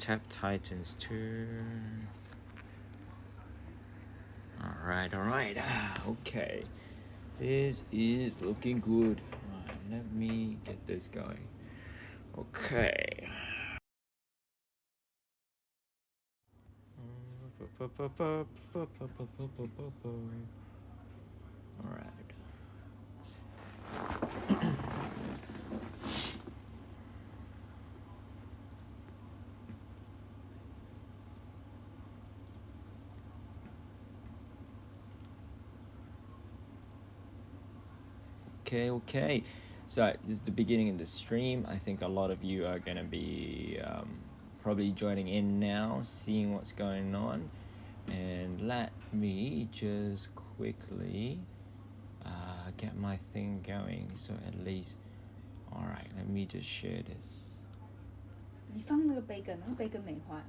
Tap Titans 2. Alright. Okay. This is looking good. Right, let me get this going. Okay. Alright. Okay. So this is the beginning of the stream. I think a lot of you are gonna be probably joining in now, seeing what's going on. And let me just quickly get my thing going. So at least, all right. Let me just share this. 你放那个 bacon， 那个 bacon 没坏。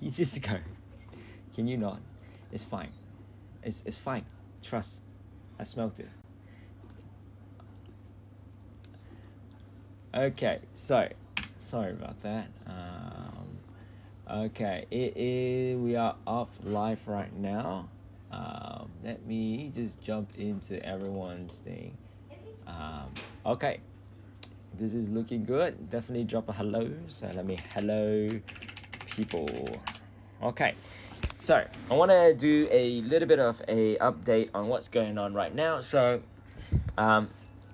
You just go. Can you not? It's fine. It's fine. Trust. I smelled it. Okay, so sorry about that. Okay, we are off live right now. Let me just jump into everyone's thing. Okay, this is looking good. Definitely drop a hello. So let me hello people. Okay, so I want to do a little bit of a update on what's going on right now. So I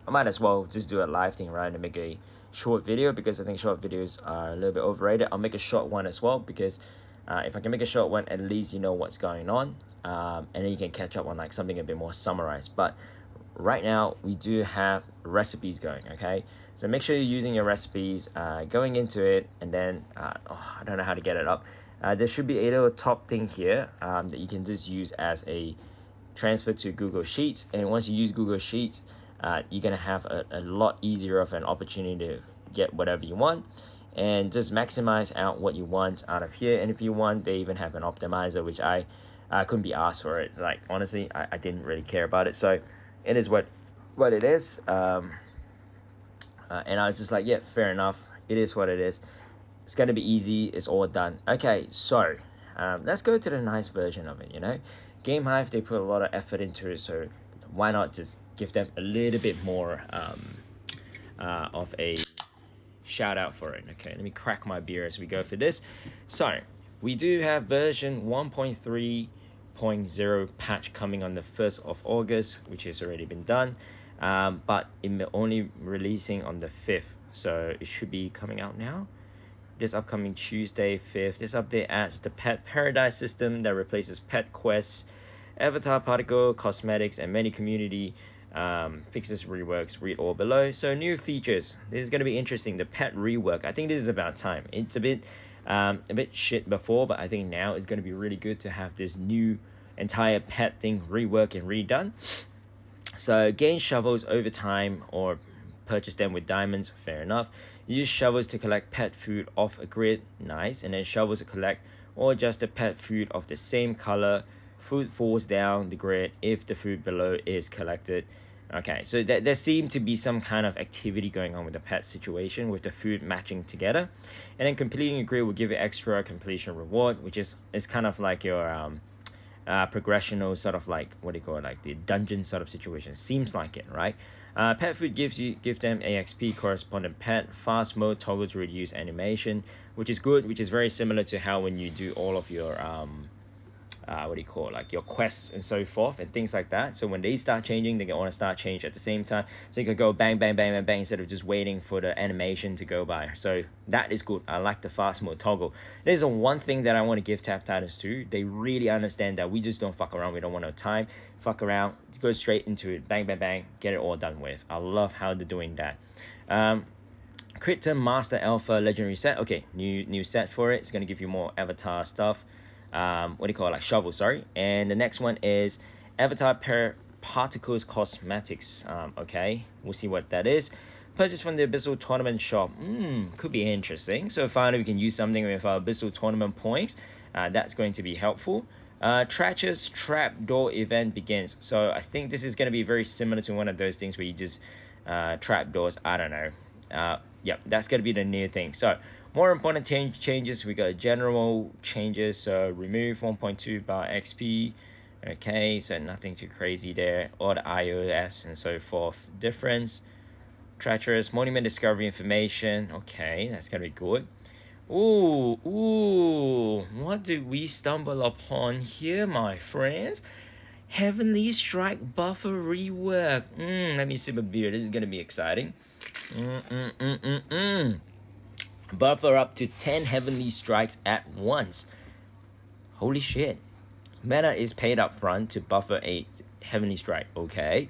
might as well just do a live thing, right, and make a short video, because I think short videos are a little bit overrated. I'll make a short one as well, because if I can make a short one, at least you know what's going on, and then you can catch up on like something a bit more summarized. But right now we do have recipes going, okay? So make sure you're using your recipes, going into it, and then I don't know how to get it up. There should be a little top thing here that you can just use as a transfer to Google Sheets. And once you use Google Sheets, you're gonna have a lot easier of an opportunity to get whatever you want, and just maximize out what you want out of here. And if you want, they even have an optimizer, which I couldn't be asked for it. It's like, honestly, I didn't really care about it. So it is what it is. And I was just like, yeah, fair enough. It is what it is. It's gonna be easy. It's all done. Okay, so let's go to the nice version of it. Game Hive, they put a lot of effort into it, so why not just give them a little bit more of a shout out for it. Okay, let me crack my beer as we go for this. So we do have version 1.3.0 patch coming on the 1st of August, which has already been done, but it only releasing on the 5th, so it should be coming out now. This upcoming Tuesday 5th. This update adds the Pet Paradise system that replaces Pet Quests, Avatar Particle, Cosmetics, and many community fixes, reworks. Read all below. So new features. This is going to be interesting. The pet rework. I think this is about time. It's a bit shit before, but I think now it's going to be really good to have this new entire pet thing reworked and redone. So gain shovels over time or purchase them with diamonds. Fair enough. Use shovels to collect pet food off a grid. Nice. And then shovels to collect or adjust the pet food of the same color. Food falls down the grid if the food below is collected. Okay, so there seemed to be some kind of activity going on with the pet situation, with the food matching together. And then completing a grid will give you extra completion reward, which is kind of like your progressional sort of like, what do you call it, like the dungeon sort of situation. Seems like it, right? Pet food give them AXP corresponding pet. Fast mode toggle to reduce animation, which is good, which is very similar to how when you do all of your what do you call it, like your quests and so forth and things like that. So when they start changing, they want to start change at the same time, so you can go bang bang bang bang bang instead of just waiting for the animation to go by. So that is good. I like the fast mode toggle. There's one thing that I want to give Tap Titans to. They really understand that we just don't fuck around. We don't want no time fuck around, go straight into it, bang bang bang, get it all done with. I love how they're doing that. Critter Master Alpha Legendary set. Okay, new set for it. It's gonna give you more avatar stuff. What do you call it, like shovel, sorry. And the next one is Avatar Particles Cosmetics. Okay, we'll see what that is. Purchase from the Abyssal Tournament shop. Could be interesting. So finally we can use something with our Abyssal Tournament points. That's going to be helpful. Treacherous Trapdoor event begins. So I think this is going to be very similar to one of those things where you just trapdoors. I don't know. Yep, that's gonna be the new thing. So more important changes. We got general changes. So remove 1.2 bar XP. Okay, so nothing too crazy there. All the iOS and so forth. Difference. Treacherous monument discovery information. Okay, that's gonna be good. Ooh, what did we stumble upon here, my friends? Heavenly Strike buffer rework. Let me sip a beer. This is gonna be exciting. Buffer up to 10 Heavenly Strikes at once. Holy shit. Mana is paid up front to buffer a Heavenly Strike. Okay.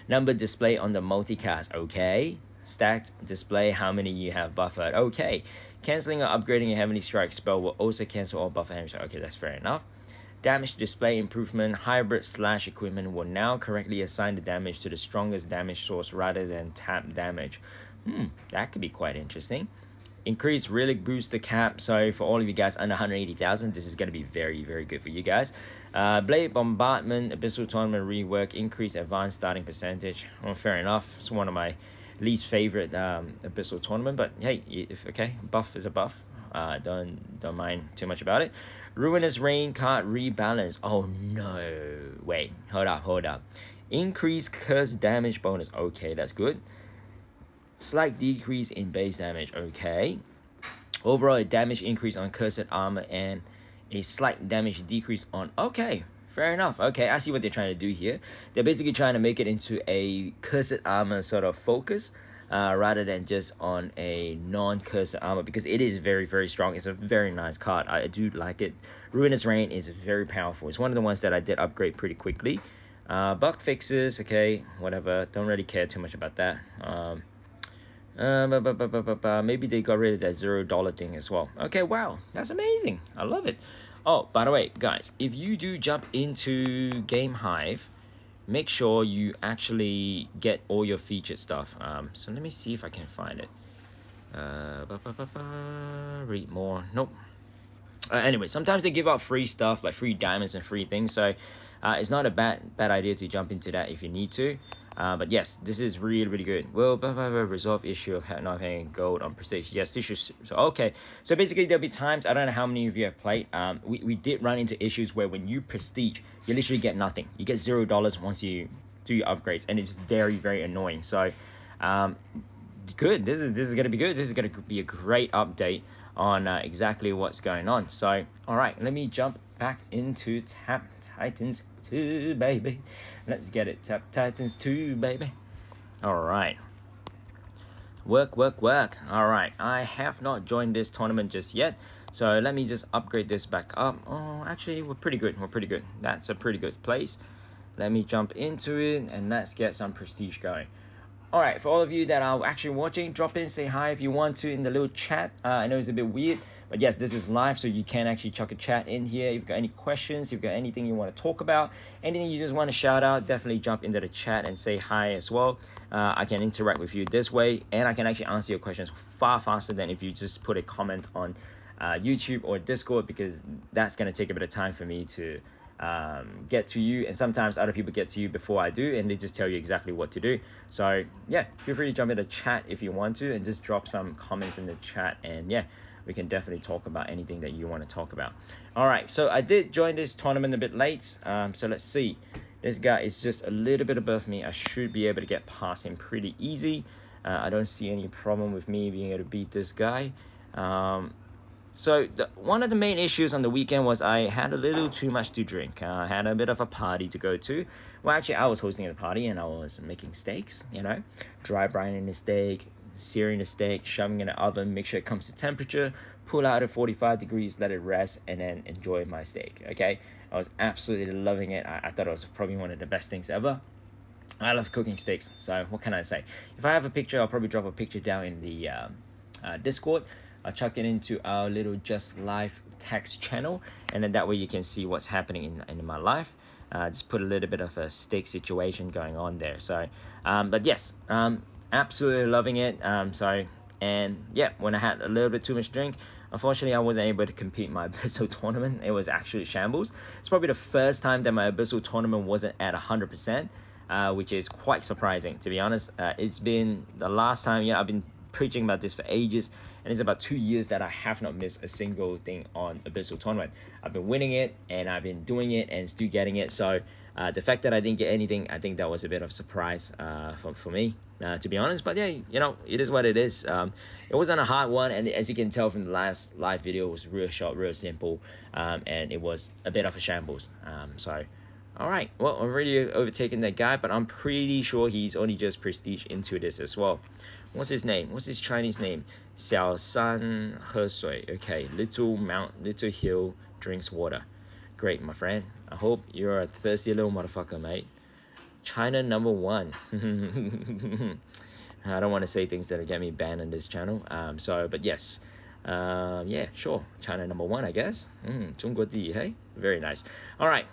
Number display on the multicast. Okay. Stacked display how many you have buffered. Okay. Cancelling or upgrading a Heavenly Strike spell will also cancel all buffer Heavenly Strike. Okay, that's fair enough. Damage display improvement. Hybrid / equipment will now correctly assign the damage to the strongest damage source rather than tap damage. That could be quite interesting. Increase relic booster cap. So for all of you guys under 180,000, this is going to be very, very good for you guys. Blade bombardment, abyssal tournament rework, increase advanced starting percentage. Well, fair enough. It's one of my least favorite abyssal tournament, but hey, if okay, buff is a buff. Don't mind too much about it. Ruinous Rain card rebalance. Oh no, wait, hold up. Increase curse damage bonus. Okay, that's good. Slight decrease in base damage. Okay. Overall, a damage increase on cursed armor and a slight damage decrease on. Okay, fair enough. Okay, I see what they're trying to do here. They're basically trying to make it into a cursed armor sort of focus, rather than just on a non-cursed armor, because it is very, very strong. It's a very nice card. I do like it. Ruinous Rain is very powerful. It's one of the ones that I did upgrade pretty quickly. Bug fixes. Okay, whatever. Don't really care too much about that. Maybe they got rid of that $0 thing as well. Okay, wow, that's amazing. I love it. Oh, by the way, guys, if you do jump into Game Hive, make sure you actually get all your featured stuff. So let me see if I can find it. Read more. Nope. Anyway, sometimes they give out free stuff like free diamonds and free things. So it's not a bad idea to jump into that if you need to. But yes, this is really, really good. Will resolve issue of not having gold on prestige. Yes, issues. So okay. So basically, there'll be times, I don't know how many of you have played. We did run into issues where when you prestige, you literally get nothing. You get $0 once you do your upgrades, and it's very, very annoying. So, good. This is gonna be good. This is gonna be a great update on exactly what's going on. So, all right, let me jump back into Tap Titans 2, baby. Let's get it. Tap Titans 2, baby. All right. Work. All right. I have not joined this tournament just yet. So let me just upgrade this back up. Oh, actually, we're pretty good. That's a pretty good place. Let me jump into it and let's get some prestige going. All right, for all of you that are actually watching, drop in, say hi if you want to in the little chat. I know it's a bit weird, but yes, this is live, so you can actually chuck a chat in here. If you've got any questions, if you've got anything you want to talk about, anything you just want to shout out, definitely jump into the chat and say hi as well. I can interact with you this way, and I can actually answer your questions far faster than if you just put a comment on YouTube or Discord, because that's going to take a bit of time for me to get to you, and sometimes other people get to you before I do, and they just tell you exactly what to do. So yeah, feel free to jump in the chat if you want to, and just drop some comments in the chat, and yeah, we can definitely talk about anything that you want to talk about. All right, so I did join this tournament a bit late, so let's see. This guy is just a little bit above me. I should be able to get past him pretty easy. I don't see any problem with me being able to beat this guy. So one of the main issues on the weekend was I had a little too much to drink. I had a bit of a party to go to. Well, actually, I was hosting a party and I was making steaks, dry brining the steak, searing the steak, shoving in the oven, make sure it comes to temperature, pull out at 45 degrees, let it rest, and then enjoy my steak, okay? I was absolutely loving it. I thought it was probably one of the best things ever. I love cooking steaks, so what can I say? If I have a picture, I'll probably drop a picture down in the Discord. I'll chuck it into our little Just Life text channel, and then that way you can see what's happening in my life. Just put a little bit of a steak situation going on there. So, but yes, absolutely loving it. And yeah, when I had a little bit too much drink, unfortunately, I wasn't able to compete my Abyssal tournament. It was actually shambles. It's probably the first time that my Abyssal tournament wasn't at 100%. which is quite surprising, to be honest. It's been the last time, I've been preaching about this for ages, and it's about 2 years that I have not missed a single thing on Abyssal Tournament. I've been winning it, and I've been doing it, and still getting it. So the fact that I didn't get anything, I think that was a bit of a surprise for me, to be honest. But yeah, it is what it is. It wasn't a hard one, and as you can tell from the last live video, it was real short, real simple, and it was a bit of a shambles. So all right, well, I've already overtaken that guy, but I'm pretty sure he's only just prestige into this as well. What's his name? What's his Chinese name? 小山喝水. Okay, little hill drinks water. Great, my friend. I hope you're a thirsty little motherfucker, mate. China #1. I don't want to say things that get me banned on this channel. But yes. Yeah, sure. China #1, I guess. 中国第一, hey? Very nice. All right.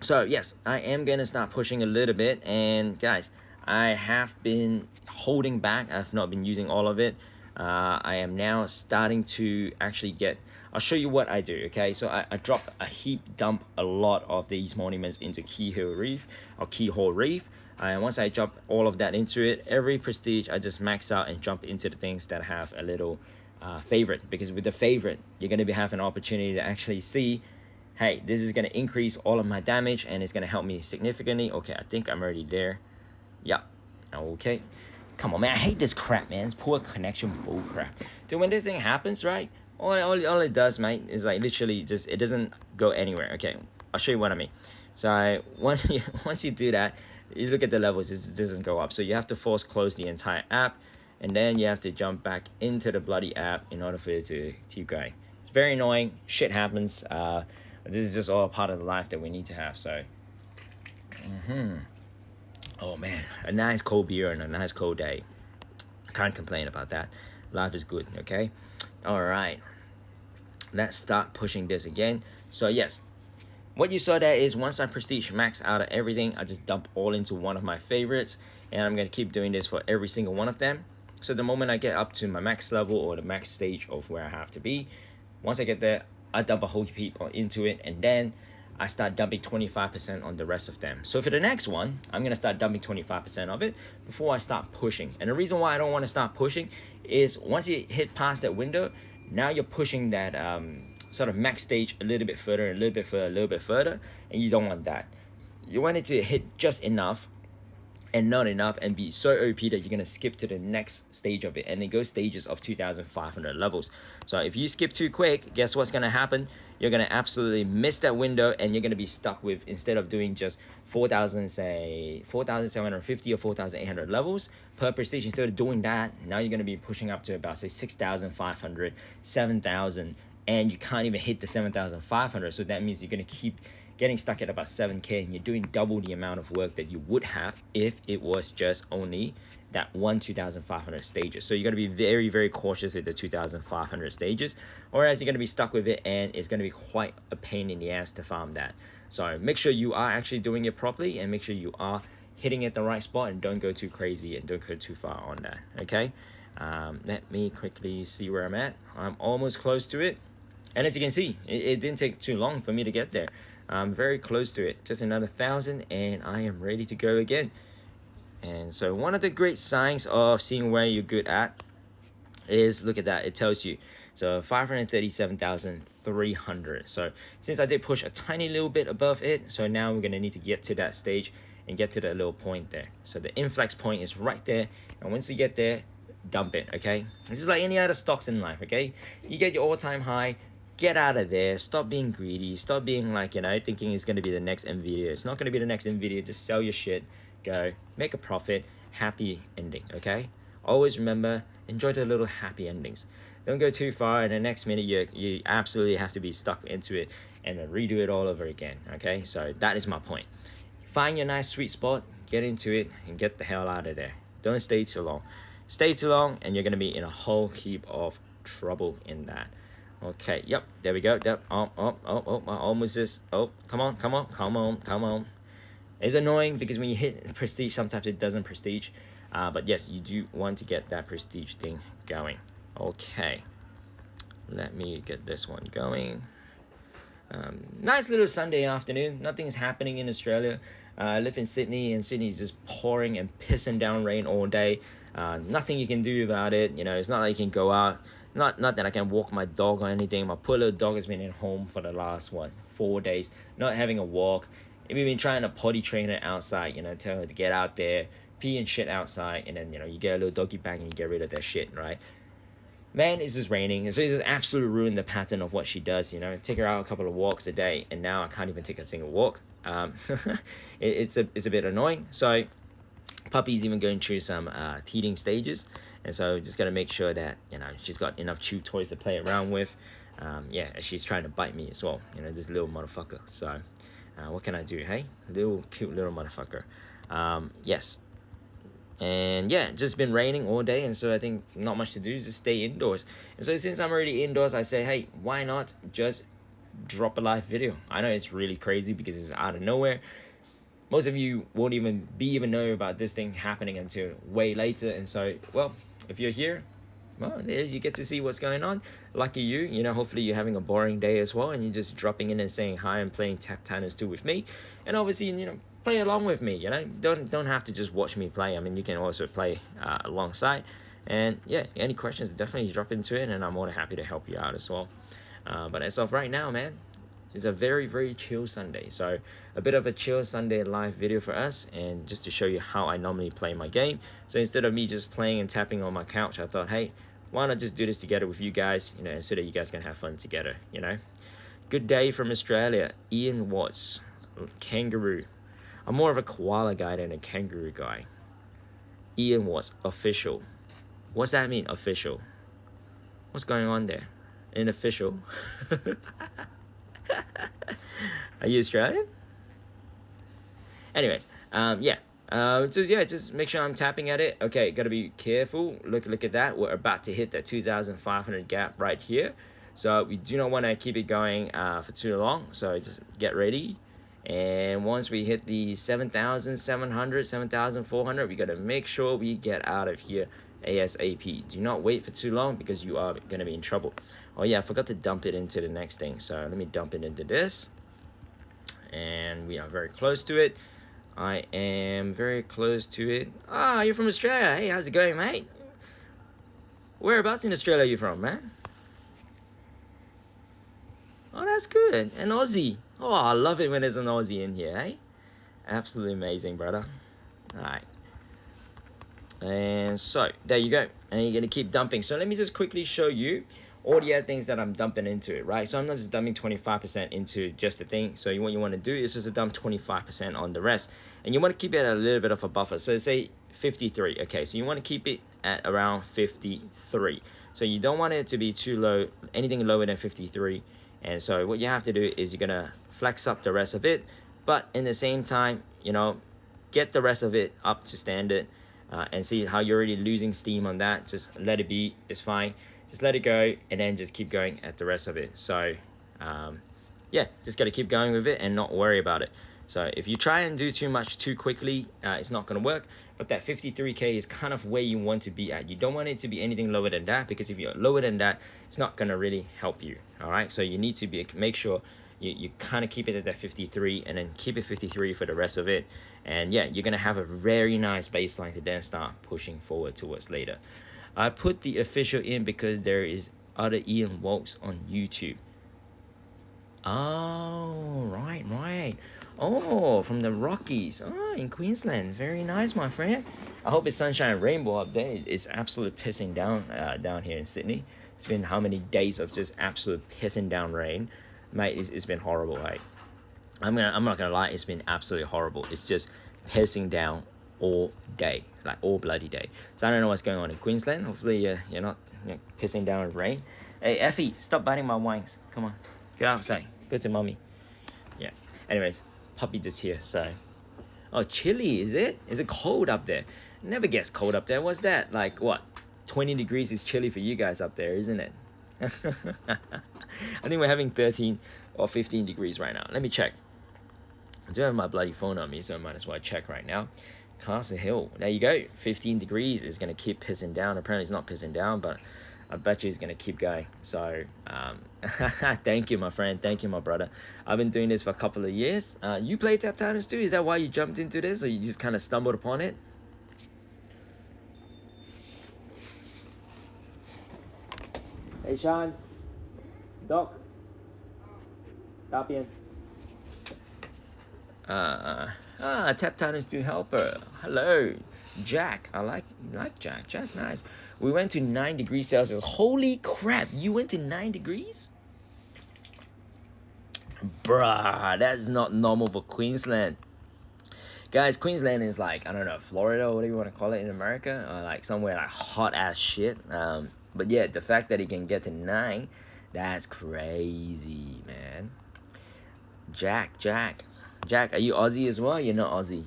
So yes, I am gonna start pushing a little bit, and guys, I have been holding back. I've not been using all of it. I am now starting to actually I'll show you what I do, okay? So I dump a lot of these monuments into Keyhole Reef. And once I jump all of that into it, every prestige I just max out and jump into the things that have a little favorite. Because with the favorite, you're gonna have an opportunity to actually see, hey, this is gonna increase all of my damage and it's gonna help me significantly. Okay, I think I'm already there. Yeah, okay. Come on, man, I hate this crap, man. It's poor connection bull crap. Dude, when this thing happens, right, all it does, mate, is like literally just, it doesn't go anywhere. Okay, I'll show you what I mean. So once you do that, you look at the levels, it doesn't go up. So you have to force close the entire app, and then you have to jump back into the bloody app in order for it to keep going. It's very annoying. Shit happens. This is just all part of the life that we need to have. So oh man, a nice cold beer and a nice cold day. I can't complain about that. Life is good, okay? All right, let's start pushing this again. So yes, what you saw there is once I prestige max out of everything, I just dump all into one of my favorites, and I'm gonna keep doing this for every single one of them. So the moment I get up to my max level or the max stage of where I have to be, once I get there, I dump a whole heap into it, and then I start dumping 25% on the rest of them. So for the next one, I'm gonna start dumping 25% of it before I start pushing. And the reason why I don't want to start pushing is once you hit past that window, now you're pushing that sort of max stage a little bit further, a little bit further, a little bit further, and you don't want that. You want it to hit just enough and not enough and be so OP that you're gonna skip to the next stage of it, and it goes stages of 2,500 levels. So if you skip too quick, guess what's gonna happen? You're gonna absolutely miss that window, and you're gonna be stuck with, instead of doing just 4,750 or 4,800 levels per prestige, instead of doing that, now you're gonna be pushing up to about say 6,500, 7,000, and you can't even hit the 7,500. So that means you're gonna keep getting stuck at about 7K, and you're doing double the amount of work that you would have if it was just only that 2,500 stages. So you're going to be very, very cautious with the 2,500 stages, or else you're going to be stuck with it, and it's going to be quite a pain in the ass to farm that. So make sure you are actually doing it properly, and make sure you are hitting it the right spot, and don't go too crazy and don't go too far on that, okay? Let me quickly see where I'm at. I'm almost close to it, and as you can see, it didn't take too long for me to get there. I'm very close to it, just another 1,000, and I am ready to go again. And so one of the great signs of seeing where you're good at is, look at that, it tells you. So 537,300. So since I did push a tiny little bit above it, so now we're gonna need to get to that stage and get to that little point there. So the inflex point is right there, and once you get there, dump it, okay? This is like any other stocks in life, okay? You get your all-time high, get out of there, stop being greedy, stop being like, thinking it's going to be the next Nvidia. It's not going to be the next Nvidia. Just sell your shit, go, make a profit, happy ending, okay? Always remember, enjoy the little happy endings. Don't go too far, and the next minute you absolutely have to be stuck into it and redo it all over again, okay? So that is my point. Find your nice sweet spot, get into it, and get the hell out of there. Don't stay too long. Stay too long, and you're going to be in a whole heap of trouble in that. Okay, yep, there we go. Yep. I almost just, come on. It's annoying because when you hit prestige, sometimes it doesn't prestige. But yes, you do want to get that prestige thing going. Okay, let me get this one going. Nice little Sunday afternoon. Nothing's happening in Australia. I live in Sydney, and Sydney's just pouring and pissing down rain all day. Nothing you can do about it. You know, it's not like you can go out. Not that I can walk my dog or anything. My poor little dog has been at home for the last 4 days, not having a walk. We've been trying to potty train her outside. You know, tell her to get out there, pee and shit outside, and then you get a little doggy bag and you get rid of that shit, right? Man, it's just raining, and so it's just absolutely ruined the pattern of what she does. You know, take her out a couple of walks a day, and now I can't even take a single walk. It's a bit annoying. So puppy's even going through some teething stages, and so just gotta make sure that she's got enough chew toys to play around with. She's trying to bite me as well. This little motherfucker. So what can I do? Hey, little cute little motherfucker. Yes. And yeah, just been raining all day, and so I think not much to do, just stay indoors. And so since I'm already indoors, I say, hey, why not just drop a live video? I know it's really crazy because it's out of nowhere. Most of you won't even know about this thing happening until way later. And so, well, if you're here, well, there's you get to see what's going on. Lucky you, hopefully you're having a boring day as well, and you're just dropping in and saying hi and playing TT2 with me. And obviously, play along with me. Don't have to just watch me play. I mean, you can also play alongside. And yeah, any questions, definitely drop into it, and I'm more than happy to help you out as well. But as of right now, man, it's a very, very chill Sunday. So a bit of a chill Sunday live video for us, and just to show you how I normally play my game. So instead of me just playing and tapping on my couch, I thought, hey, why not just do this together with you guys, so that you guys can have fun together, Good day from Australia. Ian Watts, kangaroo. I'm more of a koala guy than a kangaroo guy. Ian Watts, official. What's that mean, official? What's going on there? An official? Are you Australian? Anyways, just make sure I'm tapping at it. Okay, gotta be careful. Look at that. We're about to hit the 2,500 gap right here. So we do not want to keep it going for too long. So just get ready. And once we hit the 7,700, 7,400, we gotta make sure we get out of here ASAP. Do not wait for too long because you are gonna be in trouble. Oh yeah, I forgot to dump it into the next thing. So let me dump it into this. And we are very close to it. I am very close to it. Ah, you're from Australia. Hey, how's it going, mate? Whereabouts in Australia are you from, man? Oh, that's good. An Aussie. Oh, I love it when there's an Aussie in here, eh? Absolutely amazing, brother. Alright. And so, there you go. And you're going to keep dumping. So let me just quickly show you all the other things that I'm dumping into it, right? So I'm not just dumping 25% into just the thing. So what you want to do is just to dump 25% on the rest. And you want to keep it at a little bit of a buffer. So say 53. Okay, so you want to keep it at around 53. So you don't want it to be too low, anything lower than 53. And so what you have to do is you're going to flex up the rest of it. But in the same time, get the rest of it up to standard. And see how you're already losing steam on that. Just let it be. It's fine. Just let it go, and then just keep going at the rest of it. So just got to keep going with it and not worry about it. So if you try and do too much too quickly, it's not going to work. But that 53K is kind of where you want to be at. You don't want it to be anything lower than that, because if you're lower than that, it's not going to really help you. All right, so you need to make sure you kind of keep it at that 53, and then keep it 53 for the rest of it. And yeah, you're going to have a very nice baseline to then start pushing forward towards later. I put the official in because there is other Ian Walks on YouTube. Oh, right. Oh, from the Rockies. Oh, in Queensland. Very nice, my friend. I hope it's sunshine and rainbow up there. It's absolutely pissing down down here in Sydney. It's been how many days of just absolute pissing down rain. Mate, it's been horrible, right? I'm not gonna lie, it's been absolutely horrible. It's just pissing down all day, like all bloody day. So I don't know what's going on in Queensland. Hopefully you're not pissing down with rain. Hey Effie, stop biting my wings. Come on, get outside. Go to mommy. Yeah. Anyways, puppy just here. So, oh, chilly is it? Is it cold up there? Never gets cold up there. What's that? Like what? 20 degrees is chilly for you guys up there, isn't it? I think we're having 13 or 15 degrees right now. Let me check. I do have my bloody phone on me, so I might as well check right now. Castle Hill, there you go. 15 degrees is going to keep pissing down. Apparently it's not pissing down, but I bet you he's gonna keep going. So thank you, my friend. Thank you, my brother. I've been doing this for a couple of years. You play Tap Titans too? Is that why you jumped into this, or you just kind of stumbled upon it? Hey, Sean. Doc. Dapian. Tap Titans 2 helper. Hello, Jack. I like Jack. Jack, nice. We went to 9 degrees Celsius. Holy crap! You went to 9 degrees? Bruh, that's not normal for Queensland. Guys, Queensland is like, I don't know, Florida or whatever you want to call it in America, or like somewhere like hot ass shit. But yeah, the fact that it can get to 9, that's crazy, man. Jack, are you Aussie as well? You're not Aussie.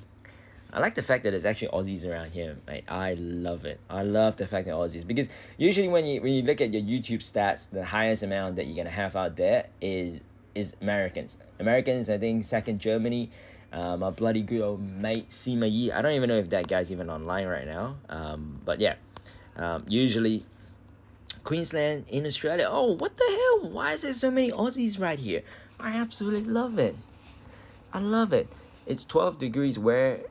I like the fact that there's actually Aussies around here, mate. I love it. I love the fact that Aussies, because usually when you look at your YouTube stats, the highest amount that you're gonna have out there is Americans. Americans, I think second Germany. My bloody good old mate Sima Yi. I don't even know if that guy's even online right now. But yeah, usually Queensland in Australia. Oh, what the hell? Why is there so many Aussies right here? I absolutely love it. I love it. It's 12 degrees where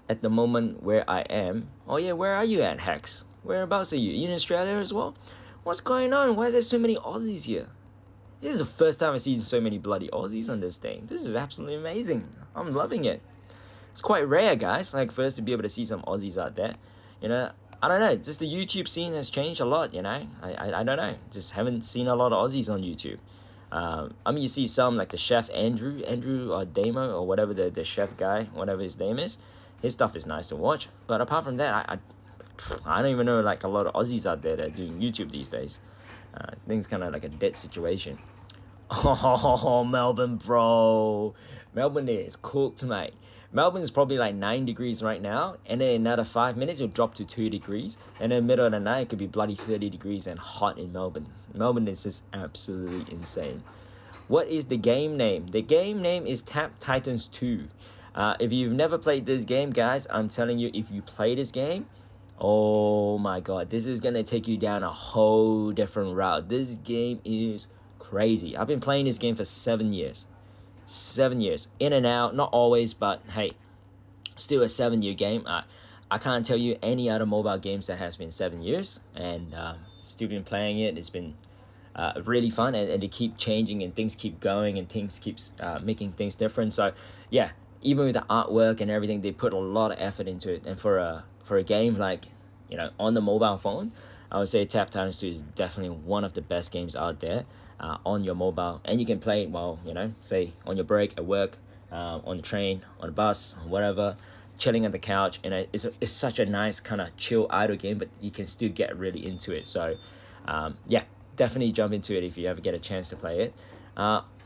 at the moment where I am. Oh yeah, where are you at, Hex? Whereabouts are you? You in Australia as well? What's going on? Why is there so many Aussies here? This is the first time I've seen so many bloody Aussies on this thing. This is absolutely amazing. I'm loving it. It's quite rare, guys, like for us to be able to see some Aussies out there. You know, I don't know, just the YouTube scene has changed a lot, you know? I don't know, just haven't seen a lot of Aussies on YouTube. I mean, you see some like the chef Andrew or Damo or whatever the chef guy, whatever his name is. His stuff is nice to watch, but apart from that, I don't even know like a lot of Aussies out there that are doing YouTube these days. I think it's kind of like a dead situation. Oh, Melbourne, bro. Melbourne is cooked, mate. Melbourne is probably like 9 degrees right now, and then in another 5 minutes it'll drop to 2 degrees, and in the middle of the night it could be bloody 30 degrees and hot in Melbourne. Melbourne is just absolutely insane. What is the game name? The game name is Tap Titans 2. If you've never played this game, guys, I'm telling you, if you play this game, oh my god, this is gonna take you down a whole different route. This game is crazy. I've been playing this game for 7 years. 7 years. In and out, not always, but hey, still a 7-year game. I can't tell you any other mobile games that has been 7 years, and still been playing it. It's been really fun, and they keep changing, and things keep going, and things keeps making things different. So yeah, even with the artwork and everything, they put a lot of effort into it. And for a game like, you know, on the mobile phone, I would say Tap Titans 2 is definitely one of the best games out there on your mobile, and you can play it while, you know, say on your break at work, on the train, on the bus, whatever, chilling on the couch. And it's such a nice kind of chill idle game, but you can still get really into it. So yeah, definitely jump into it if you ever get a chance to play it.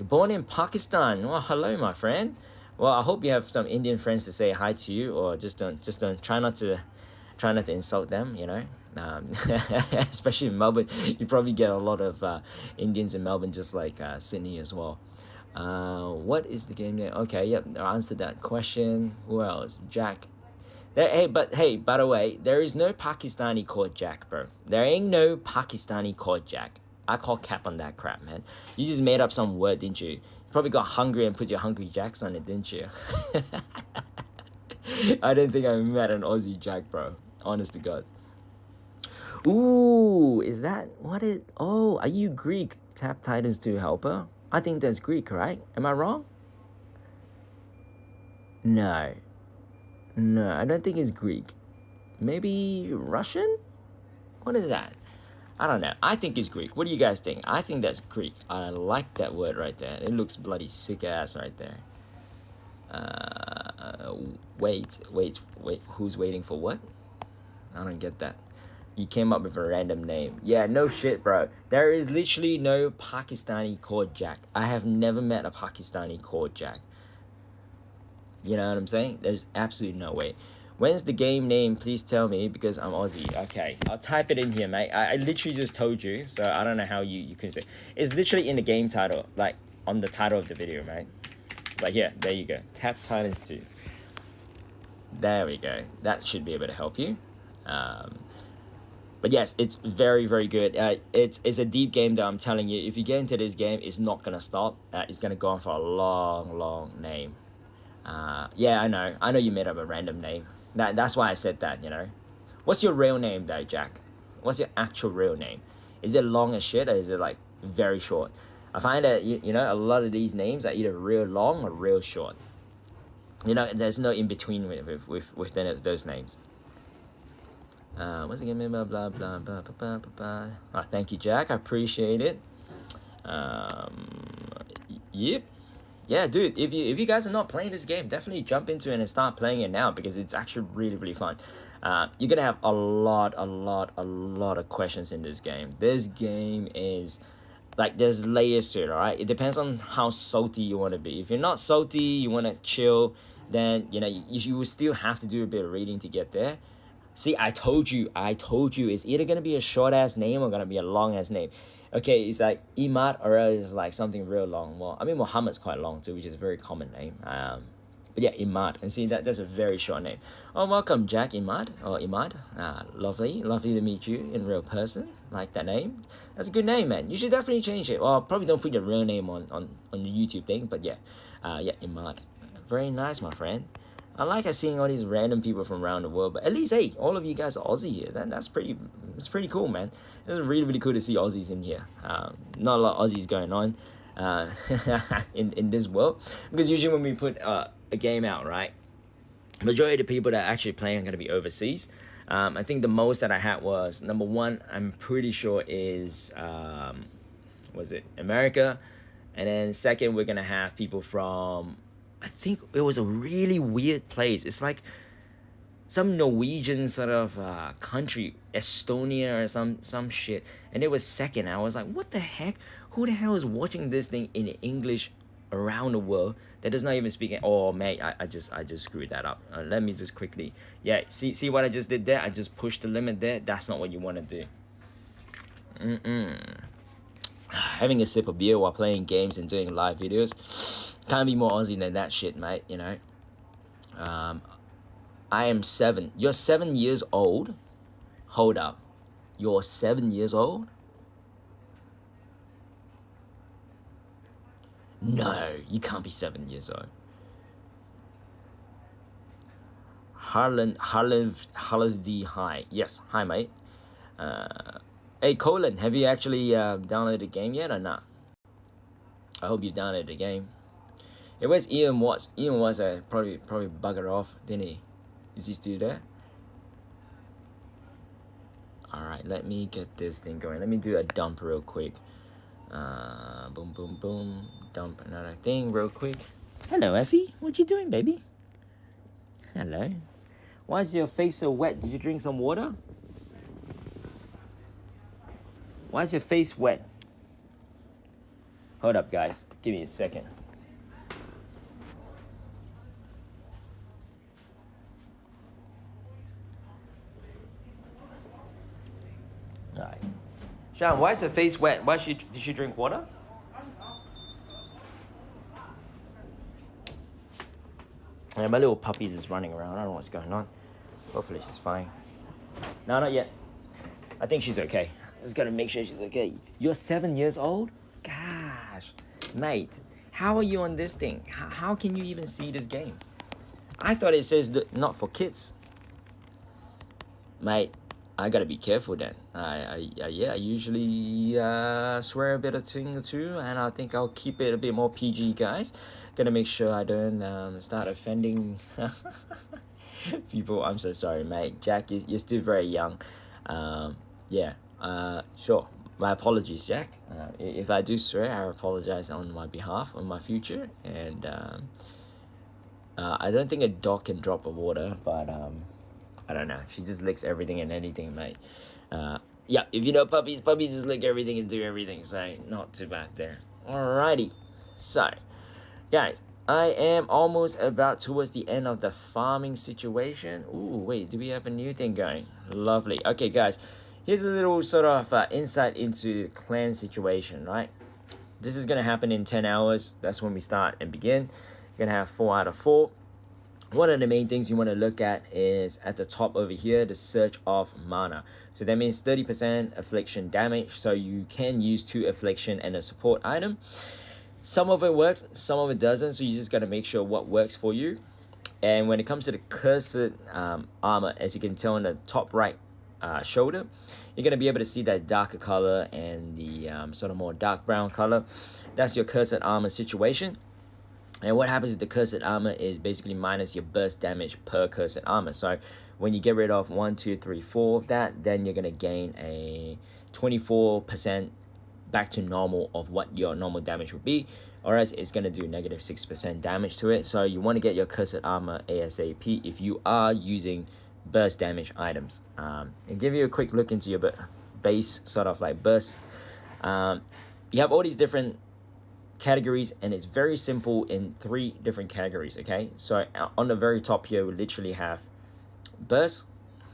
Born in Pakistan. Well, hello, my friend. Well, I hope you have some Indian friends to say hi to you, or just don't try not to insult them, you know. Especially in Melbourne, you probably get a lot of Indians in Melbourne, just like Sydney as well. What is the game name? Okay, yep, I answered that question. Who else? Jack. Hey, by the way, there is no Pakistani called Jack, bro. There ain't no Pakistani called Jack. I call cap on that crap, man. You just made up some word, didn't you? You probably got hungry and put your Hungry Jacks on it, didn't you? I don't think I met an Aussie Jack, bro. Honest to God. Ooh, is that what it? Oh, are you Greek? Tap Titans 2 helper? I think that's Greek, right? Am I wrong? No, I don't think it's Greek. Maybe Russian? What is that? I don't know. I think it's Greek. What do you guys think? I think that's Greek. I like that word right there. It looks bloody sick ass right there. Wait. Who's waiting for what? I don't get that. You came up with a random name. Yeah, no shit, bro. There is literally no Pakistani called Jack. I have never met a Pakistani called Jack. You know what I'm saying? There's absolutely no way. When's the game name? Please tell me, because I'm Aussie. Okay, I'll type it in here, mate. I literally just told you, so I don't know how you can say. It's literally in the game title, like on the title of the video, mate. But yeah, there you go. Tap Titans 2. There we go. That should be able to help you. But yes, it's very, very good. It's a deep game though, I'm telling you. If you get into this game, it's not gonna stop. It's gonna go on for a long, long name. Yeah, I know you made up a random name. That's why I said that, you know. What's your real name though, Jack? What's your actual real name? Is it long as shit, or is it like very short? I find that you know, a lot of these names are either real long or real short. You know, there's no in between within those names. Once again, blah blah blah blah blah blah blah. Oh, thank you, Jack. I appreciate it. Yep. Yeah, dude. If you guys are not playing this game, definitely jump into it and start playing it now, because it's actually really, really fun. You're gonna have a lot of questions in this game. This game is like, there's layers to it. All right. It depends on how salty you want to be. If you're not salty, you want to chill, then you know you will still have to do a bit of reading to get there. See, I told you, it's either gonna be a short ass name or gonna be a long ass name. Okay, it's like Imad, or else it's like something real long. Well, I mean Muhammad's quite long too, which is a very common name. But yeah, Imad, and see that's a very short name. Oh, welcome Jack Imad or Imad. Lovely to meet you in real person. Like that name. That's a good name, man. You should definitely change it. Well, probably don't put your real name on the YouTube thing, but yeah, Imad. Very nice, my friend. I like seeing all these random people from around the world, but at least, hey, all of you guys are Aussie here. That's pretty cool, man. It's really, really cool to see Aussies in here. Not a lot of Aussies going on in this world, because usually when we put a game out, right, majority of the people that are actually playing are going to be overseas. I think the most that I had was, number one, I'm pretty sure is, was it America? And then second, we're going to have people from, I think it was a really weird place. It's like some Norwegian sort of country, Estonia or some shit. And it was second. I was like, what the heck? Who the hell is watching this thing in English around the world that does not even speak it? Oh, mate, I just screwed that up. Let me just quickly. Yeah, see what I just did there? I just pushed the limit there. That's not what you want to do. Having a sip of beer while playing games and doing live videos. Can't be more Aussie than that shit, mate, you know. I am 7. You're 7 years old? Hold up. You're 7 years old? No, you can't be 7 years old. Harlan Hi. Yes, hi, mate. Hey, Colin, have you actually downloaded the game yet or not? I hope you downloaded the game. Hey, where's Ian Watts? Ian Watts probably buggered off, didn't he? Is he still there? Alright, let me get this thing going. Let me do a dump real quick. Boom, boom, boom. Dump another thing real quick. Hello, Effie. What you doing, baby? Hello. Why is your face so wet? Did you drink some water? Why is your face wet? Hold up, guys. Give me a second. Alright. Sean, why is her face wet? Did she drink water? Yeah, my little puppy's just running around. I don't know what's going on. Hopefully she's fine. No, not yet. I think she's okay. Just gotta make sure she's okay. You're 7 years old? Gosh, mate, how are you on this thing? How can you even see this game? I thought it says not for kids. Mate, I gotta be careful then. I usually swear a bit of thing or two, and I think I'll keep it a bit more PG, guys. Gonna make sure I don't start offending people. I'm so sorry, mate. Jack, you're still very young. Sure. My apologies, Jack. If I do swear, I apologize on my behalf, on my future. And I don't think a dog can drop a water, but I don't know. She just licks everything and anything, mate. Yeah, if you know puppies just lick everything and do everything, so not too bad there. Alrighty. So, guys, I am almost about towards the end of the farming situation. Ooh, wait, do we have a new thing going? Lovely. Okay, guys, here's a little sort of insight into the clan situation, right? This is going to happen in 10 hours. That's when we start and begin. We're going to have 4 out of 4. one of the main things you want to look at is at the top over here, the search of mana. So that means 30% affliction damage. So you can use 2 affliction and a support item. Some of it works, some of it doesn't. So you just got to make sure what works for you. And when it comes to the cursed armor, as you can tell on the top right shoulder, you're going to be able to see that darker color and the sort of more dark brown color. That's your cursed armor situation. And what happens with the cursed armor is basically minus your burst damage per cursed armor. So when you get rid of 1, 2, 3, 4 of that, then you're going to gain a 24% back to normal of what your normal damage would be, or else it's going to do negative 6% damage to it. So you want to get your cursed armor ASAP if you are using burst damage items. And give you a quick look into your base sort of like burst. You have all these different categories, and it's very simple in 3 different categories. Okay, so on the very top here, we literally have burst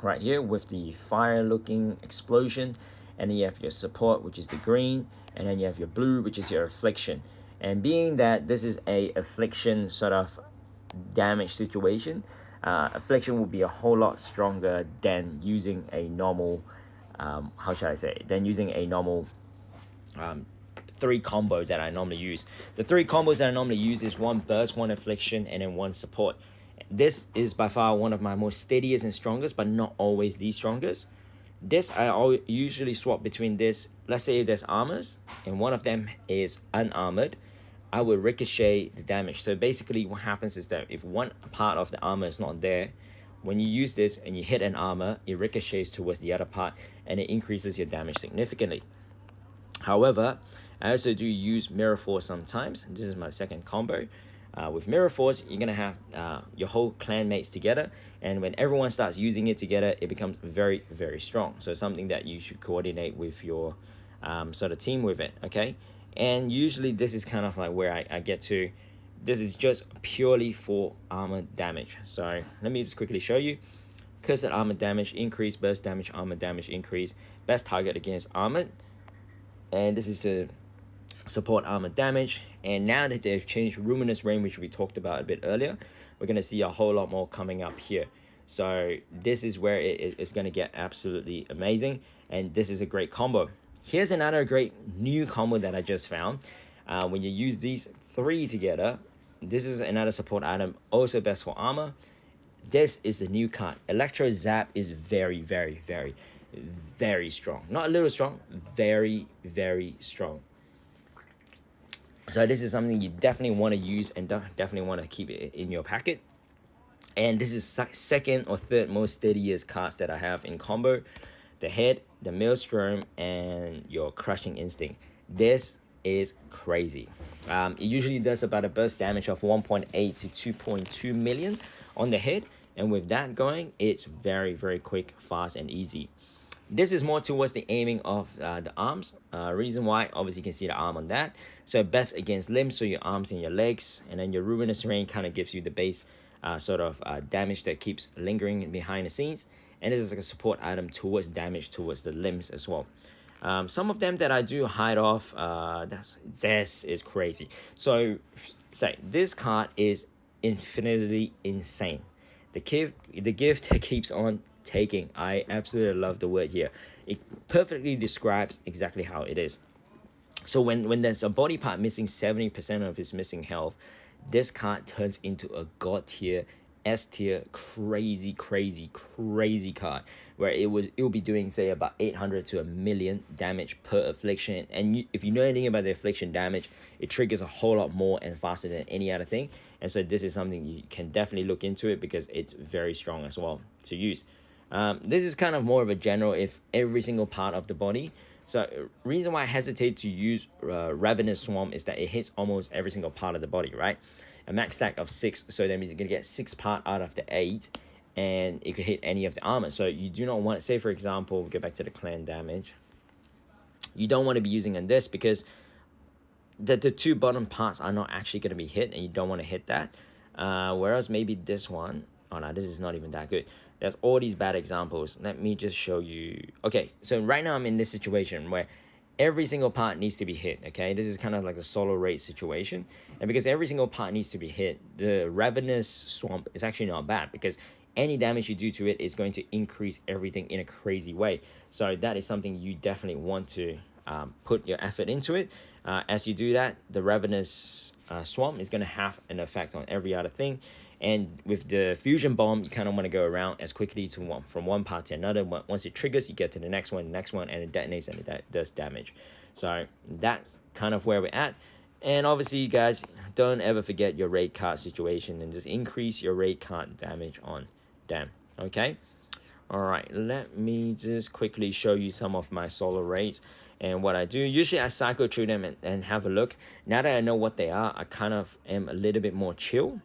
right here with the fire looking explosion, and then you have your support, which is the green, and then you have your blue, which is your affliction. And being that this is a affliction sort of damage situation, affliction will be a whole lot stronger than using a normal how should I say, than using a normal 3 combo that I normally use. The 3 combos that I normally use is 1 burst, 1 affliction, and then 1 support. This is by far one of my most steadiest and strongest, but not always the strongest. This I usually swap between this. Let's say if there's armors and one of them is unarmored, I will ricochet the damage. So basically what happens is that if one part of the armor is not there, when you use this and you hit an armor, it ricochets towards the other part and it increases your damage significantly. However, I also do use Mirror Force sometimes. This is my second combo. With Mirror Force, you're going to have your whole clan mates together, and when everyone starts using it together, it becomes very, very strong. So something that you should coordinate with your sort of team with it, okay? And usually this is kind of like where I get to. This is just purely for armor damage. So let me just quickly show you. Cursed armor damage increase, burst damage, armor damage increase, best target against armored. And this is the support armor damage. And now that they've changed Ruminous Rain, which we talked about a bit earlier, we're going to see a whole lot more coming up here. So this is where it's going to get absolutely amazing, and this is a great combo. Here's another great new combo that I just found. When you use these 3 together, this is another support item, also best for armor. This is a new card. Electro Zap is very, very, very, very strong. Not a little strong, very, very strong. So this is something you definitely want to use and definitely want to keep it in your packet. And this is second or third most steadiest cards that I have in combo. The Head, the Maelstrom, and your Crushing Instinct. This is crazy. It usually does about a burst damage of 1.8 to 2.2 million on the head. And with that going, it's very, very quick, fast, and easy. This is more towards the aiming of the arms. Reason why, obviously you can see the arm on that. So best against limbs, so your arms and your legs. And then your Ruinous Rain kind of gives you the base sort of damage that keeps lingering behind the scenes. And this is like a support item towards damage towards the limbs as well. Some of them that I do hide off, this is crazy. So say this card is infinitely insane. The gift that keeps on taking. I absolutely love the word here. It perfectly describes exactly how it is. So when there's a body part missing 70% of its missing health, this card turns into a god tier, S tier, crazy card, where it will be doing say about 800 to 1 million damage per affliction. And if you know anything about the affliction damage, it triggers a whole lot more and faster than any other thing. And so this is something you can definitely look into it, because it's very strong as well to use. This is kind of more of a general, if every single part of the body. So reason why I hesitate to use Ravenous Swarm is that it hits almost every single part of the body, right? A max stack of 6, so that means you're gonna get 6 part out of the 8, and it could hit any of the armor. So you do not want to say, for example, go back to the clan damage. You don't want to be using on this, because the 2 bottom parts are not actually going to be hit, and you don't want to hit that. Whereas maybe this one, oh no, this is not even that good. There's all these bad examples. Let me just show you. Okay, so right now I'm in this situation where every single part needs to be hit, okay? This is kind of like a solo raid situation. And because every single part needs to be hit, the Ravenous Swamp is actually not bad, because any damage you do to it is going to increase everything in a crazy way. So that is something you definitely want to put your effort into it. As you do that, the Ravenous Swamp is going to have an effect on every other thing. And with the fusion bomb, you kind of want to go around as quickly from one part to another. Once it triggers, you get to the next one, and it detonates, and it does damage. So that's kind of where we're at. And obviously, guys, don't ever forget your raid card situation, and just increase your raid card damage on them. Okay? Alright, let me just quickly show you some of my solo raids and what I do. Usually I cycle through them and have a look. Now that I know what they are, I kind of am a little bit more chill.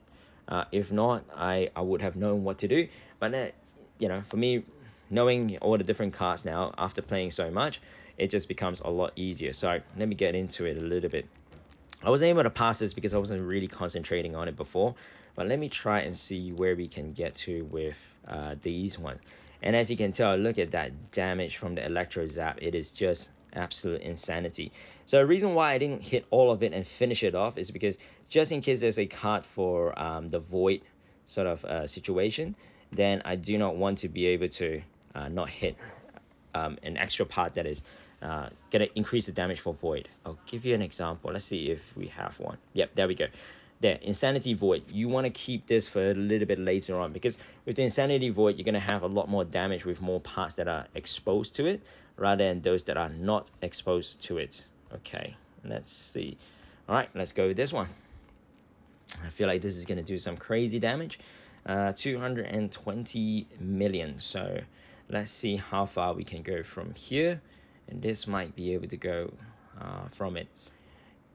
If not, I would have known what to do. But you know, for me, knowing all the different cards now after playing so much, it just becomes a lot easier. So let me get into it a little bit. I wasn't able to pass this because I wasn't really concentrating on it before, but let me try and see where we can get to with these ones. And as you can tell, look at that damage from the Electro Zap. It is just absolute insanity. So the reason why I didn't hit all of it and finish it off is because just in case there's a card for the Void sort of situation, then I do not want to be able to not hit an extra part that is gonna increase the damage for Void. I'll give you an example. Let's see if we have one. Yep, there we go. There, Insanity Void. You want to keep this for a little bit later on, because with the Insanity Void, you're going to have a lot more damage with more parts that are exposed to it rather than those that are not exposed to it. Okay, let's see. All right, let's go with this one. I feel like this is going to do some crazy damage. 220 million. So let's see how far we can go from here. And this might be able to go from it.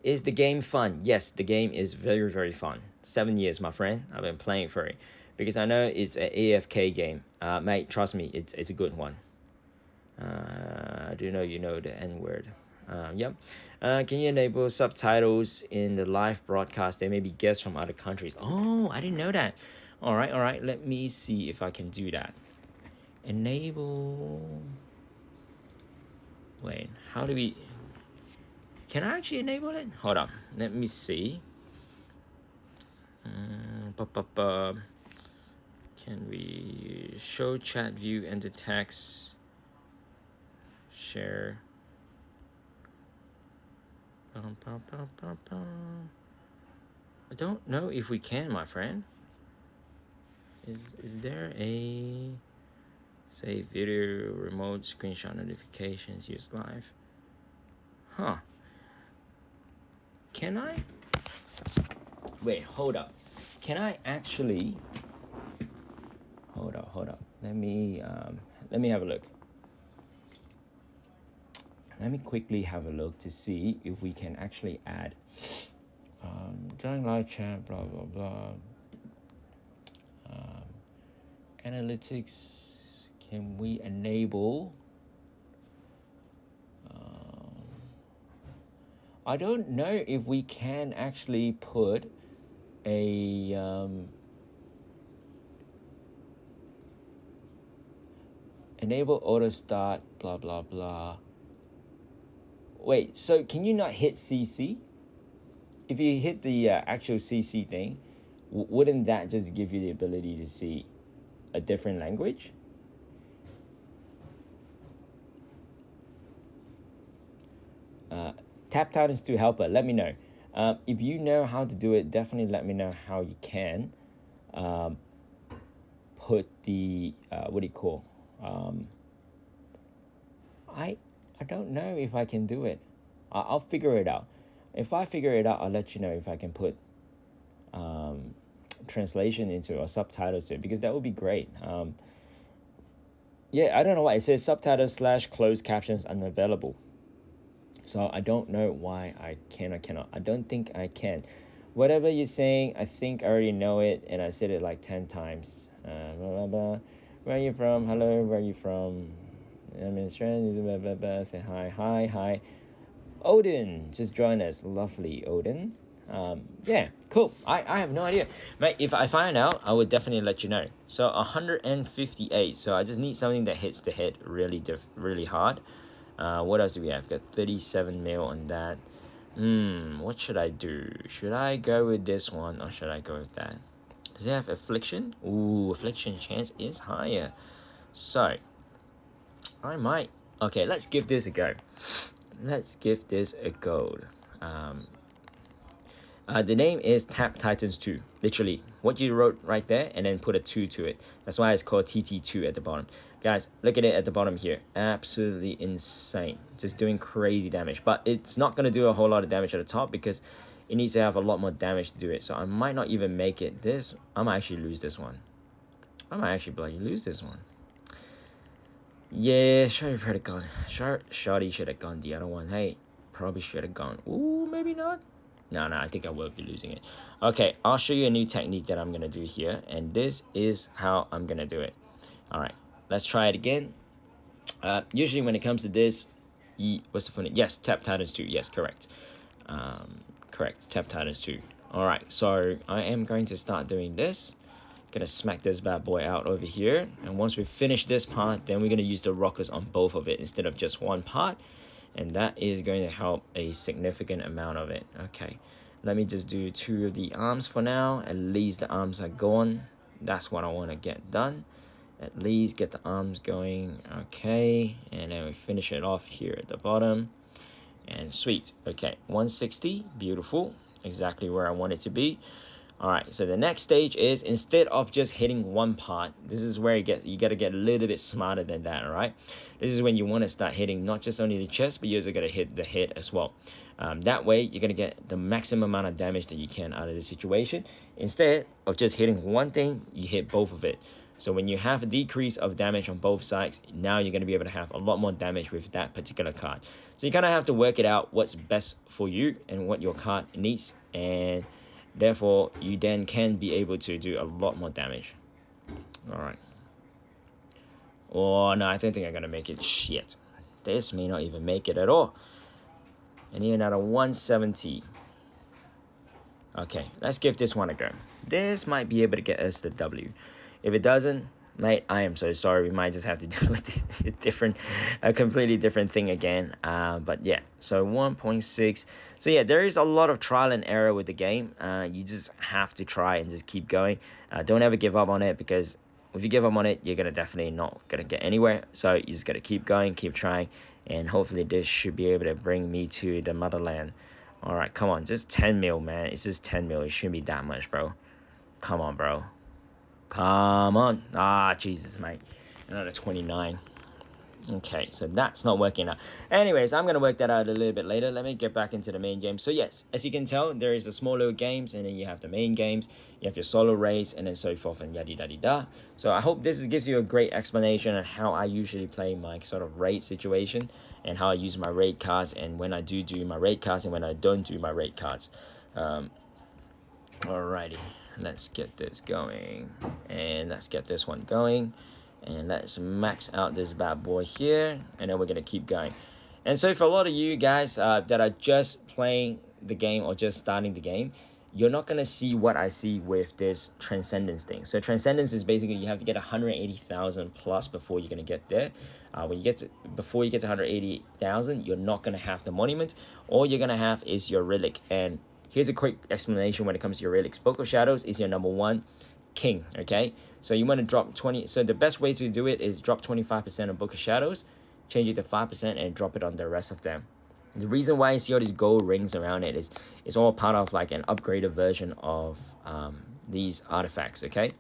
Is the game fun? Yes, the game is very, very fun. 7 years, my friend. I've been playing for it. Because I know it's an AFK game. Mate, trust me, it's a good one. I do know you know the N-word. Yep. Can you enable subtitles in the live broadcast? They may be guests from other countries. Oh, I didn't know that. All right. Let me see if I can do that. Enable... Wait, how do we... Can I actually enable it? Hold on. Let me see. Can we show chat view enter text? Share. I don't know if we can, my friend. Is there a save video, remote screenshot notifications, use live? Huh. Can I? Wait, hold up. Can I actually? Hold up. Let me have a look. Let me quickly have a look to see if we can actually add join live chat, blah blah blah. Analytics. Can we enable? I don't know if we can actually put a enable auto start, blah blah blah. Wait, so can you not hit CC? If you hit the actual CC thing, wouldn't that just give you the ability to see a different language? Tap Titans 2 helper, let me know. If you know how to do it, definitely let me know how you can put the what do you call? I don't know if I can do it. I'll figure it out. If I figure it out, I'll let you know if I can put translation into it or subtitles to it, because that would be great. Yeah, I don't know why it says subtitles / closed captions unavailable. So I don't know why I can or cannot. I don't think I can. Whatever you're saying, I think I already know it, and I said it like 10 times. Blah, blah, blah. Where are you from? Hello, where are you from? I'm in Australia. Blah, blah, blah. Say hi. Odin, just join us. Lovely, Odin. Yeah, cool. I have no idea. Mate, if I find out, I would definitely let you know. So 158. So I just need something that hits the head really hard. What else do we have? Got 37 mil on that. What should I do? Should I go with this one or should I go with that? Does it have affliction? Ooh, affliction chance is higher. So I might. Okay, let's give this a go. Let's give this a go. The name is Tap Titans 2. Literally, what you wrote right there, and then put a 2 to it. That's why it's called TT2 at the bottom. Guys, look at it at the bottom here. Absolutely insane. Just doing crazy damage. But it's not going to do a whole lot of damage at the top because it needs to have a lot more damage to do it. So I might not even make it. I might actually lose this one. I might actually bloody lose this one. Yeah, Shorty should have gone. Shorty should have gone the other one. Hey, probably should have gone. Ooh, maybe not. No, I think I will be losing it. Okay, I'll show you a new technique that I'm going to do here. And this is how I'm going to do it. All right, let's try it again. Usually when it comes to this, what's the funny? Yes, Tap Titans 2. Yes, correct. Correct, Tap Titans 2. All right, so I am going to start doing this. Gonna smack this bad boy out over here. And once we finish this part, then we're going to use the rockets on both of it instead of just one part. And that is going to help a significant amount of it. Okay, let me just do 2 of the arms for now. At least the arms are gone. That's what I want to get done. At least get the arms going. Okay, and then we finish it off here at the bottom. And sweet. Okay, 160. Beautiful. Exactly where I want it to be. All right, so the next stage is instead of just hitting one part, this is where you got to get a little bit smarter than that, all right? This is when you want to start hitting not just only the chest, but you're also going to hit the head as well. That way, you're going to get the maximum amount of damage that you can out of the situation. Instead of just hitting one thing, you hit both of it. So when you have a decrease of damage on both sides, now you're going to be able to have a lot more damage with that particular card. So you kind of have to work it out what's best for you and what your card needs, and therefore you then can be able to do a lot more damage. All right. Oh no, I don't think I'm gonna make it. Shit, this may not even make it at all. I need another 170. Okay, let's give this one a go. This might be able to get us the W. If it doesn't, mate, I am so sorry. We might just have to do a completely different thing again. But yeah, so 1.6. So yeah, there is a lot of trial and error with the game. You just have to try and just keep going. Don't ever give up on it, because if you give up on it, you're gonna definitely not gonna get anywhere. So you just gotta keep going, keep trying, and hopefully this should be able to bring me to the motherland. All right, come on, just 10 mil, man. It's just 10 mil. It shouldn't be that much, bro. Come on, bro. Come on. Ah, Jesus, mate. Another 29. Okay, so that's not working out. Anyways, I'm going to work that out a little bit later. Let me get back into the main game. So yes, as you can tell, there is the small little games, and then you have the main games. You have your solo raids, and then so forth, and yada-da-da-da. So I hope this gives you a great explanation on how I usually play my sort of raid situation, and how I use my raid cards, and when I do my raid cards, and when I don't do my raid cards. Alrighty, let's get this going, and let's get this one going, and let's max out this bad boy here, and then we're gonna keep going. And so for a lot of you guys that are just playing the game or just starting the game, you're not gonna see what I see with this transcendence thing. So transcendence is basically you have to get 180,000 plus before you're gonna get there. Before you get to 180,000, you're not gonna have the monument. All you're gonna have is your relic. And here's a quick explanation when it comes to your relics. Book of Shadows is your number 1 king, okay? So you want to drop 20. So the best way to do it is drop 25% of Book of Shadows, change it to 5%, and drop it on the rest of them. The reason why you see all these gold rings around it is it's all part of like an upgraded version of these artifacts, okay?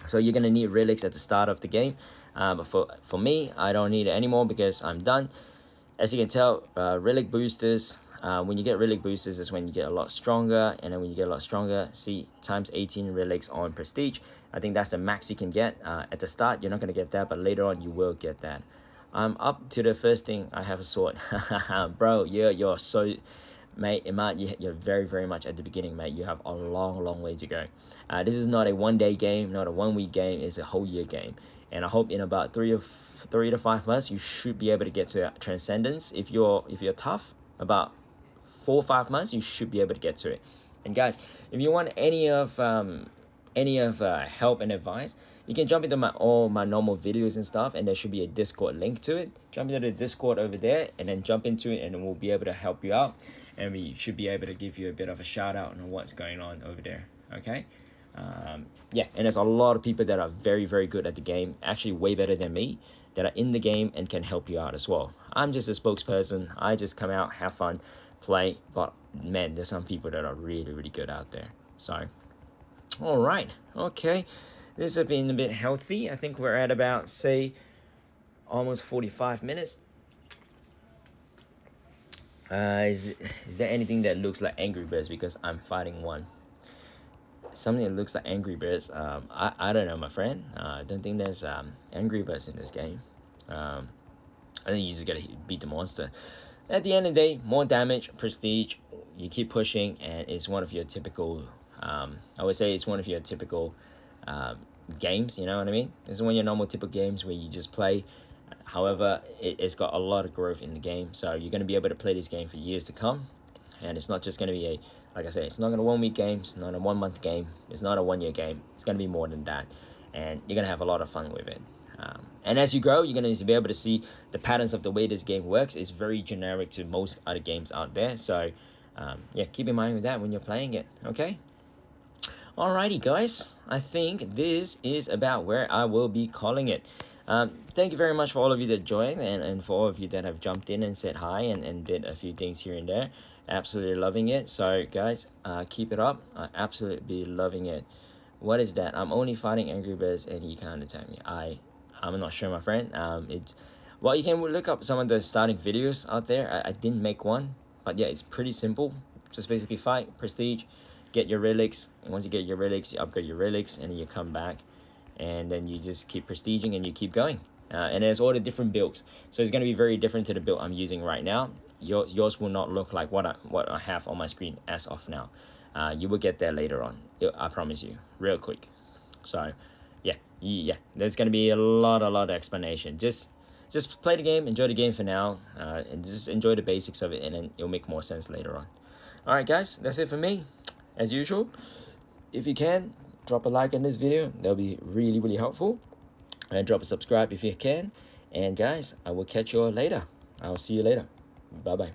So you're going to need relics at the start of the game. But for me, I don't need it anymore because I'm done. As you can tell, relic boosters, when you get relic boosters is when you get a lot stronger, and then when you get a lot stronger, see, times 18 relics on prestige. I think that's the max you can get. At the start, you're not going to get that, but later on, you will get that. I'm up to the first thing. I have a sword. Bro, you're so... Mate, you're very, very much at the beginning, mate. You have a long way to go. This is not a one-day game, not a one-week game. It's a whole year game. And I hope in about 3 to 5 months, you should be able to get to Transcendence. If you're tough, about 4 or 5 months, you should be able to get to it. And guys, if you want any of help and advice, you can jump into all my normal videos and stuff, and there should be a Discord link to it. Jump into the Discord over there, and then jump into it, and we'll be able to help you out, and we should be able to give you a bit of a shout out on what's going on over there. Okay. Yeah, and there's a lot of people that are very, very good at the game, actually way better than me, that are in the game and can help you out as well. I'm just a spokesperson. I just come out, have fun, play, but man, there's some people that are really, really good out there. So all right, okay, this has been a bit healthy. I think we're at about, say, almost 45 minutes. Is there anything that looks like Angry Birds? Because I'm fighting one. Something that looks like Angry Birds. I don't know, my friend. I don't think there's Angry Birds in this game. I think you just gotta beat the monster. At the end of the day, more damage, prestige. You keep pushing, and it's one of your typical. I would say it's one of your typical games. You know what I mean? It's one of your normal typical games where you just play. However, it's got a lot of growth in the game, so you're gonna be able to play this game for years to come. And it's not just gonna be like I said, it's not gonna 1 week game, it's not a 1 month game, it's not a 1 year game. It's gonna be more than that, and you're gonna have a lot of fun with it. And as you grow, you're gonna be able to see the patterns of the way this game works. It's very generic to most other games out there, so yeah, keep in mind with that when you're playing it. Okay. Alrighty, guys. I think this is about where I will be calling it. Thank you very much for all of you that joined, and for all of you that have jumped in and said hi and did a few things here and there. Absolutely loving it. So guys, keep it up. I absolutely loving it. What is that? I'm only fighting Angry Birds and he can't attack me. I'm not sure, my friend. It's, well, you can look up some of the starting videos out there. I didn't make one, but yeah, it's pretty simple. Just basically fight, prestige, get your relics, and once you get your relics, you upgrade your relics, and then you come back, and then you just keep prestiging and you keep going. And there's all the different builds, so it's going to be very different to the build I'm using right now. Yours will not look like what I have on my screen as of now. You will get there later on, I promise you, real quick. So yeah, there's going to be a lot of explanation. Just play the game, enjoy the game for now, and just enjoy the basics of it, and then it'll make more sense later on. All right, guys, that's it for me. As usual, if you can, drop a like on this video. That'll be really, really helpful. And drop a subscribe if you can. And guys, I will catch you all later. I'll see you later. Bye-bye.